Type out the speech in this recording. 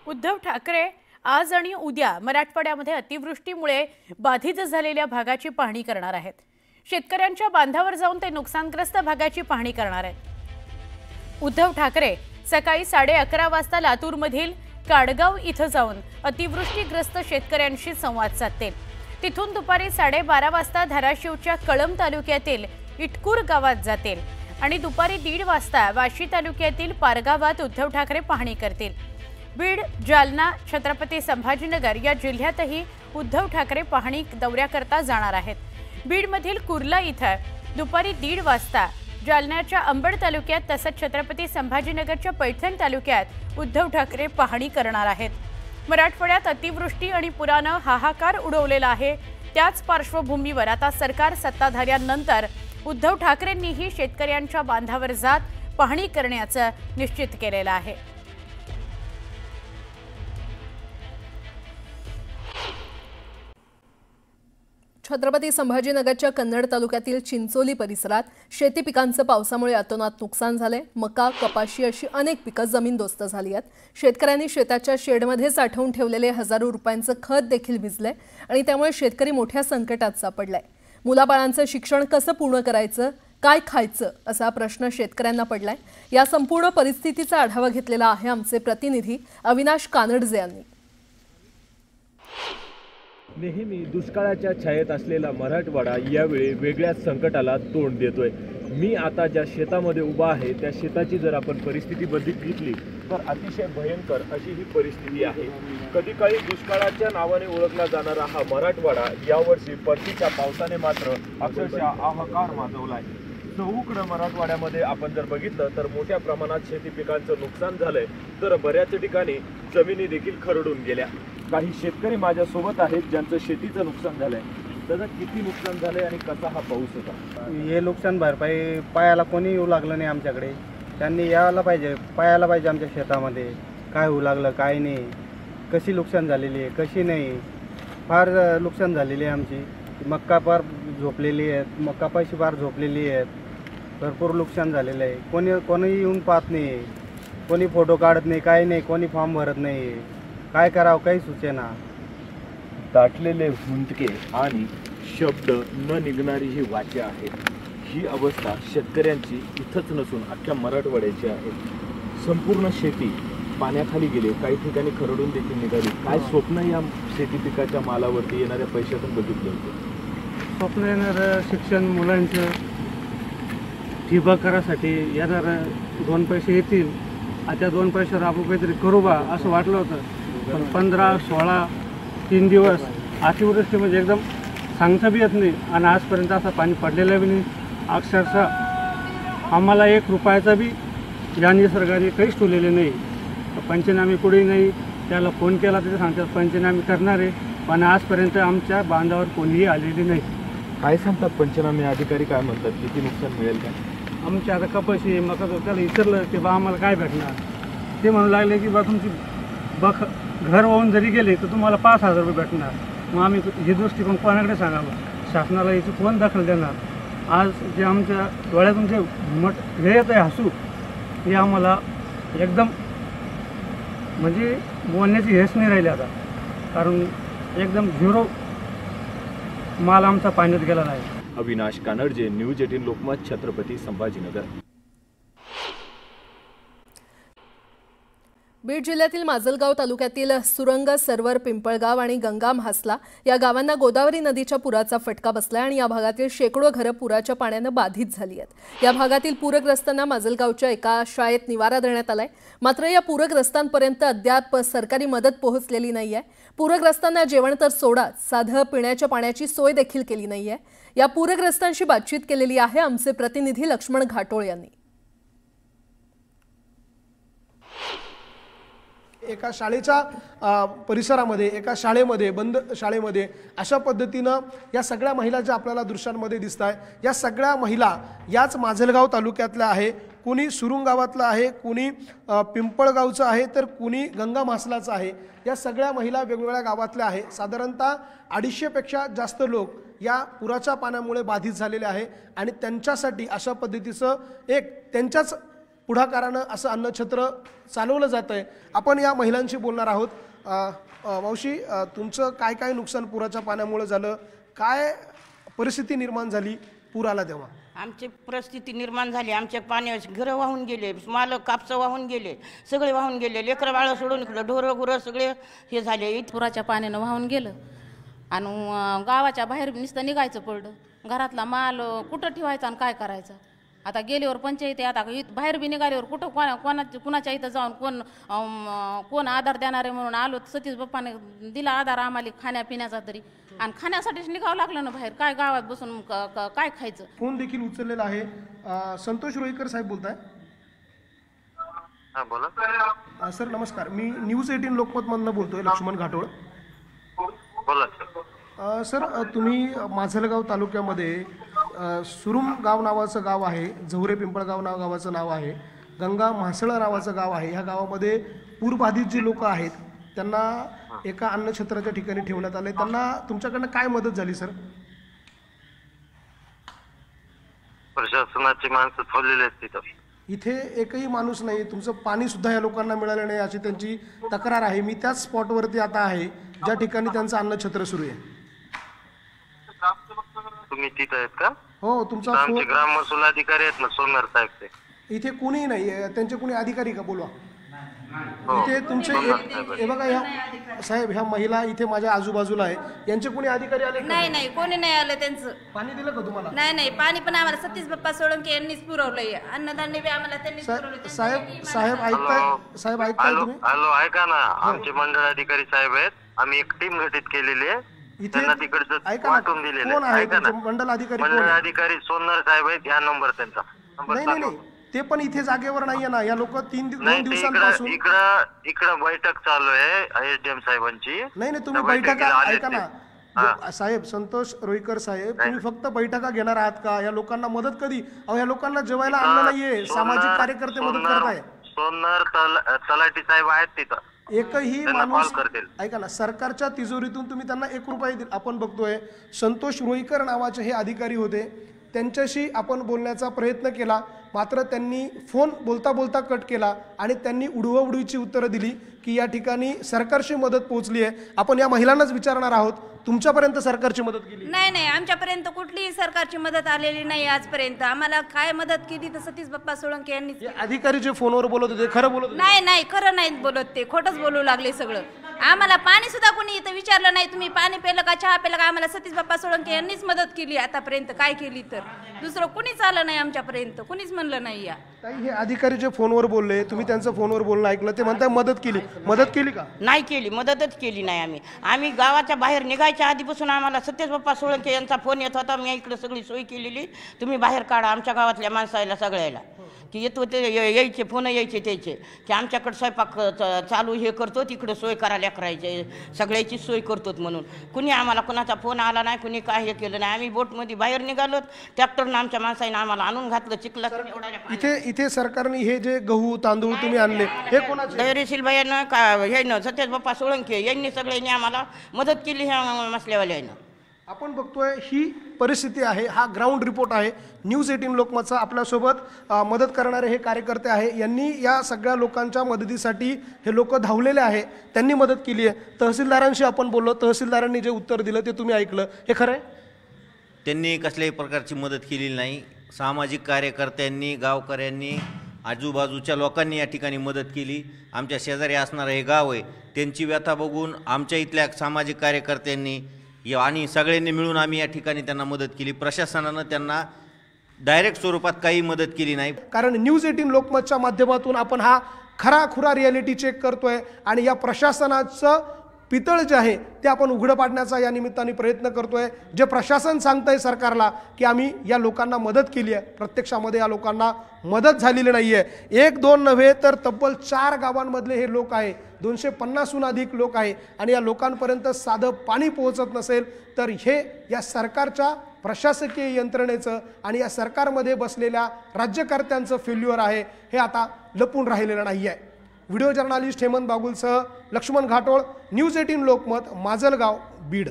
उद्धव ठाकरे आज आणि उद्या मराठवाड्यामध्ये अतिवृष्टीमुळे बाधित झालेल्या भागाची पाहणी करणार आहेत। शेतकऱ्यांच्या बांधावर जाऊन ते नुकसानग्रस्त भागाची पाहणी करणार आहेत। उद्धव ठाकरे सकाळी 11:30 वाजता लातूरमधील काडगाव इथं जाऊन अतिवृष्टीग्रस्त शेतकऱ्यांशी संवाद साधतील। तिथून दुपारी 12:30 वाजता धाराशिवच्या कळंब तालुक्यातील इटकूर गावात जातील आणि दुपारी 1:30 वाजता वाशी तालुक्यातील पारगावात उद्धव ठाकरे पाहणी करतील। बीड, जालना, छत्रपती संभाजीनगर या जिल्ह्यातही उद्धव ठाकरे पाहणी दौऱ्याकरता जाणार आहेत। बीडमधील कुर्ला इथं दुपारी 1:30 वाजता, जालन्याच्या अंबड तालुक्यात तसंच छत्रपती संभाजीनगरच्या पैठण तालुक्यात उद्धव ठाकरे पाहणी करणार आहेत। मराठवाड्यात अतिवृष्टी आणि पुरानं हाहाकार उडवलेला आहे। त्याच पार्श्वभूमीवर आता सरकार सत्ताधाऱ्यांनंतर उद्धव ठाकरेंनीही शेतकऱ्यांच्या बांधावर जात पाहणी करण्याचं निश्चित केलेलं आहे। छत्रपती संभाजीनगरच्या कन्नड तालुक्यातील चिंचोली परिसरात शेती पिकांचं पावसामुळे अतोनात नुकसान झाले। मका, कपाशी अशी अनेक पिकं जमीनदोस्त झाली आहेत। शेतकऱ्यांनी शेताच्या शेडमध्ये साठवून ठेवलेले हजारो रुपयांचं खत देखील भिजले आणि त्यामुळे शेतकरी मोठ्या संकटात सापडलाय। मुलाबाळांचं शिक्षण कसं पूर्ण करायचं, काय खायचं असा प्रश्न शेतकऱ्यांना पडलाय। या संपूर्ण परिस्थितीचा आढावा घेतलेला आहे आमचे प्रतिनिधी अविनाश कानडजे यांनी। नेहमी दुष्काळाच्या छायेत असलेला मराठवाडा यावेळी वेगळ्या संकटाला तोंड देतोय। मी आता ज्या शेतामध्ये उभा आहे त्या शेताची जर आपण परिस्थिती बघितली तर अतिशय भयंकर अशी ही परिस्थिती आहे। कधी काळी दुष्काळाच्या नावाने ओळखला जाणारा हा मराठवाडा यावर्षी परतीच्या पावसाने मात्र अक्षरशः हाहाकार माजवलाय। चहूकडे मराठवाड्यामध्ये आपण जर बघितलं तर मोठ्या प्रमाणात शेती पिकांचं नुकसान झालंय, तर बऱ्याच ठिकाणी जमिनी देखील खरडून गेल्या। काही शेतकरी माझ्या सोबत आहेत ज्यांचं शेतीचं नुकसान झालंय। त्याचं किती नुकसान झालंय आणि कसा हा पाऊस होता? हे नुकसान भरपाई पायाला कोणी येऊ लागलं नाही आमच्याकडे। त्यांनी यायला पाहिजे, पायाला पाहिजे आमच्या शेतामध्ये काय होऊ लागलं काय नाही, कशी नुकसान झालेली आहे कशी नाही। फार नुकसान झालेली आहे आमची। मक्का फार झोपलेली आहेत, मक्का पैसे फार झोपलेली आहेत, भरपूर नुकसान झालेलं आहे। कोणी येऊन पाहत नाही, कोणी फोटो काढत नाही, काही नाही, कोणी फॉर्म भरत नाही, काय करावं काही सुचेना। दाटलेले हुंदके आणि शब्द न निघणारी ही वाचा आहे। ही अवस्था शेतकऱ्यांची इथंच नसून अख्ख्या मराठवाड्याची आहे। संपूर्ण शेती पाण्याखाली गेली, काही ठिकाणी खरडून देखील निघाली। काय स्वप्न या शेती पिकाच्या मालावरती येणाऱ्या पैशातून बघितलं होतं? स्वप्न येणारं शिक्षण मुलांचं, ठिबक करासाठी येणारं 2 पैसे येतील, आता 2 पैशावर आपण काहीतरी करू बा असं वाटलं होतं। पण 15, 16, 3 दिवस अतिवृष्टी म्हणजे एकदम सांगता बी येत नाही आणि आजपर्यंत असं पाणी पडलेलं बी नाही। अक्षरशः आम्हाला 1 रुपयाचा बी या निसर्गाने काहीच ठेवलेले नाही। पंचनामे कुठेही नाही, त्याला फोन केला तर सांगतात पंचनामे करणार आहे, पण आजपर्यंत आमच्या बांधावर कोणीही आलेली नाही। काय सांगतात पंचनामे अधिकारी, काय म्हणतात किती नुकसान मिळेल का? आमच्या आता कपाशी मका त्याला विचारलं की बा आम्हाला काय भेटणार, ते म्हणू लागले की बा तुमची घर वाहून जरी गेले तर तुम्हाला 5,000 रुपये भेटणार। मग आम्ही ही दृष्टिकोन कोणाकडे सांगावं, शासनाला याची कोण दखल देणार? आज जे आमच्या डोळ्यातून जे हे येत आहे हसू, हे आम्हाला एकदम म्हणजे बोलण्याची हेच नाही राहिली आता, कारण एकदम 0 माल आमचा पाण्यात गेलेला आहे। अविनाश कानडजे, न्यूज 18 लोकमत, छत्रपती संभाजीनगर। बीड जिल्ह्यातील माजलगाव तालुक्यातील सुरंग, सरवर, पिंपळगाव आणि गंगा म्हासला या गावांना गोदावरी नदीच्या पुराचा फटका बसलाय आणि या भागातील शेकडो घरं पुराच्या पाण्याने बाधित झाली आहेत। या भागातील पूरग्रस्तांना माजलगावच्या एका शाळेत निवारा देण्यात आलाय, मात्र या पूरग्रस्तांपर्यंत अद्याप सरकारी मदत पोहोचलेली नाहीये। पूरग्रस्तांना जेवण तर सोडा, साधं पिण्याच्या पाण्याची सोय देखील केली नाहीये। या पूरग्रस्तांशी बातचीत केलेली आहे आमचे प्रतिनिधी लक्ष्मण घाटोळ यांनी। एका शाळेच्या परिसरामध्ये, एका शाळेमध्ये, बंद शाळेमध्ये अशा पद्धतीनं या सगळ्या महिला ज्या आपल्याला दृश्यांमध्ये दिसत आहे, या सगळ्या महिला याच माजलगाव तालुक्यातल्या आहे। कुणी सुरुंग गावातला आहे, कुणी पिंपळगावचं आहे, तर कुणी गंगा म्हासलाचं आहे। या सगळ्या महिला वेगवेगळ्या गावातल्या आहे। साधारणतः 250पेक्षा जास्त लोक या पुराच्या पाण्यामुळे बाधित झालेले आहे आणि त्यांच्यासाठी अशा पद्धतीचं एक त्यांच्याच पुढाकारानं असं अन्नछत्र चालवलं जातं आहे. आपण या महिलांशी बोलणार आहोत. मावशी, तुमचं काय काय नुकसान पुराच्या पाण्यामुळे झालं, काय परिस्थिती निर्माण झाली पूर आला तेव्हा? आमची परिस्थिती निर्माण झाली, आमच्या पाण्यावर घरं वाहून गेले, माल कापसं वाहून गेले, सगळे वाहून गेले, लेकरं बाळं सोडून इकडं ढोरं गुरं सगळे हे झाले. पुराच्या पाण्यानं वाहून गेलं आणि गावाच्या बाहेर नुसतं निघायचं पडलं. घरातला माल कुठं ठेवायचा आणि काय करायचं? आता गेल्यावर पंचायती, आता बाहेर बी निघाल्यावर कुठं कुणाच्या इथं जाऊन कोण आधार देणारे म्हणून आलो. सतीश बाप्पाने दिला आधार आम्हाला खाण्यापिण्याचा तरी, आणि खाण्यासाठीच निघावं लागलं ना बाहेर. काय गावात बसून काय खायचं? फोन देखील उचललेला आहे. संतोष रोईकर साहेब बोलताय? बोला सर नमस्कार, मी न्यूज 18 लोकमतमधनं बोलतोय, लक्ष्मण घाटोळ. बोला सर, तुम्ही माजलगाव तालुक्यामध्ये सुरुम गाव नावाचं गाव आहे, झवरे पिंपळगाव गावाचं नाव आहे, गंगा म्हासळा नावाचं गाव आहे. ह्या गावामध्ये पूरबाधित जे लोक आहेत त्यांना एका अन्नछत्राच्या ठिकाणी ठेवण्यात आले. त्यांना तुमच्याकडनं काय मदत झाली सर? प्रशासनाची माणसं ठेवलेली आहेत तिथं. इथे एकही माणूस नाही, तुमचं पाणी सुद्धा या लोकांना मिळालं नाही अशी त्यांची तक्रार आहे. मी त्याच स्पॉटवरती आता आहे ज्या ठिकाणी त्यांचं अन्नछत्र सुरू आहे. तुम्ही तिथं आहेत का? हो, तुमचा आमचे ग्राम महसूल अधिकारी आहेत ना, सोमनार साहेब. ते इथे कुणीही नाही, त्यांचे कुणी अधिकारी का बोलवा? हो, इथे तुमचे हे बघा, ह्या साहेब, ह्या महिला इथे माझ्या आजूबाजूला आहे, यांचे कुणी अधिकारी आले? नाही, कोणी नाही आलं. त्यांचं पाणी दिलं का तुम्हाला? नाही, पाणी पण आम्हाला सतीश बाप्पा सोळंके यांनीच पुरवलंय. अन्नधान्य बी आम्हाला त्यांनीच पुरवलं. साहेब ऐकताय तुम्ही? हॅलो, ऐका ना, आमचे मंडळ अधिकारी साहेब आहेत. आम्ही एक टीम गठीत केलेली आहे, त्यांना तिकडचं वाटून दिलेलं आहे. ऐका ना, मंडल अधिकारी मंडळ अधिकारी सोमनार साहेब आहेत. या नंबर त्यांचा नंबर नाही, ते पण इथे जागेवर नाहीये ना. या लोक 2 दिवसांपासून इकडं बैठक चालू आहे एसडीएम साहेबांची. नाही, तुम्ही बैठका ऐका ना साहेब, संतोष रोईकर साहेब, तुम्ही फक्त बैठका घेणार आहात का? या लोकांना मदत कधी? या लोकांना जेवायला अन्न नाहीये, सामाजिक कार्यकर्ते मदत करताय. सोमनार तलाठी साहेब आहेत तिथं. एकही माणूस ऐका ना, सरकारच्या तिजोरीतून तुम्ही त्यांना 1 रुपया दिला. आपण बघतोय संतोष रोईकर नावाचे हे अधिकारी होते, त्यांच्याशी आपण बोलण्याचा प्रयत्न केला, मात्र त्यांनी फोन बोलता बोलता कट केला आणि त्यांनी उडवाउडवीची उत्तरं दिली की या ठिकाणी सरकारची मदत पोहोचली आहे. आपण या महिलांनाच विचारणार आहोत, तुमच्यापर्यंत सरकारची मदत केली? नाही, आमच्यापर्यंत कुठलीही सरकारची मदत आलेली नाही आजपर्यंत. आम्हाला काय मदत केली तर सतीश बाप्पा सोळंके यांनी. अधिकारी जे फोनवर बोलत होते खरं बोलत होते? नाही, खरं नाही बोलत, ते खोटंच बोलू लागले सगळं. आम्हाला पाणी सुद्धा कोणी इथं विचारलं नाही, तुम्ही पाणी पेलं का, चहा पेलं का. आम्हाला सतीश बाप्पा सोळंके यांनीच मदत केली आतापर्यंत. काय केली तर दुसरं कुणीच आलं नाही आमच्यापर्यंत, कुणीच म्हणलं नाही. या हे अधिकारी जे फोनवर बोलले, तुम्ही त्यांचं फोनवर बोलणं ऐकलं, ते म्हणताय मदत केली का? नाही केली, मदतच केली नाही. आम्ही गावाच्या बाहेर निघायच्या आधीपासून आम्हाला सतीश बाप्पा सोळंके यांचा फोन येत होता, मी इकडे सगळी सोय केलेली, तुम्ही बाहेर काढा आमच्या गावातल्या माणसाला सगळ्याला, की येतो ते यायचे, फोन यायचे त्याचे की आमच्याकडे स्वयंपाक चालू हे करतो, तिकडे सोय करायला करायचे, सगळ्याची सोय करतो म्हणून. कुणी आम्हाला कुणाचा फोन आला नाही, कुणी काय हे केलं नाही. आम्ही बोटमध्ये बाहेर निघालो, ट्रॅक्टरनं आमच्या माणसाने आम्हाला आणून घातलं चिखलात. इथे सरकारने हे जे गहू तांदूळ तुम्ही आणले हे कोणाचे? धैर्यशील भैयानं का हे न सतीश बाप्पा सोळंके यांनी सगळ्यांनी आम्हाला मदत केली ह्या मसल्यावाल्यानं. आपण बघतोय ही परिस्थिती आहे, हा ग्राउंड रिपोर्ट आहे न्यूज 18 लोकमतचा. आपल्यासोबत मदत करणारे हे कार्यकर्ते आहे, यांनी या सगळ्या लोकांच्या मदतीसाठी हे लोक धावलेले आहे, त्यांनी मदत केली आहे. तहसीलदारांशी आपण बोललो, तहसीलदारांनी जे उत्तर दिलं ते तुम्ही ऐकलं, हे खरं आहे? त्यांनी कसल्याही प्रकारची मदत केलेली नाही. सामाजिक कार्यकर्त्यांनी, गावकऱ्यांनी, आजूबाजूच्या लोकांनी या ठिकाणी मदत केली. आमच्या शेजारी असणारं हे गाव आहे, त्यांची व्यथा बघून आमच्या इथल्या सामाजिक कार्यकर्त्यांनी आणि सगळ्यांनी मिळून आम्ही या ठिकाणी त्यांना मदत केली. प्रशासनानं त्यांना डायरेक्ट स्वरूपात काही मदत केली नाही. कारण न्यूज 18 लोकमतच्या माध्यमातून आपण हा खरा रियालिटी चेक करतोय आणि या प्रशासनाचं पितळ जे आहे ते आपण उघडं पाडण्याचा या निमित्ताने प्रयत्न करतोय. जे प्रशासन सांगतंय सरकारला की आम्ही या लोकांना मदत केली आहे, प्रत्यक्षामध्ये या लोकांना मदत झालेली नाही आहे. 1-2 नव्हे तर तब्बल 4 गावांमधले हे लोक आहे, 250हून अधिक लोक आहे आणि या लोकांपर्यंत साधं पाणी पोहोचत नसेल तर हे या सरकारच्या प्रशासकीय यंत्रणेचं आणि या सरकारमध्ये बसलेल्या राज्यकर्त्यांचं फेल्युअर आहे. हे आता लपून राहिलेलं नाही आहे. व्हिडिओ जर्नालिस्ट हेमंत बागुलसह लक्ष्मण घाटोळ, न्यूज 18 लोकमत, माजलगाव, बीड.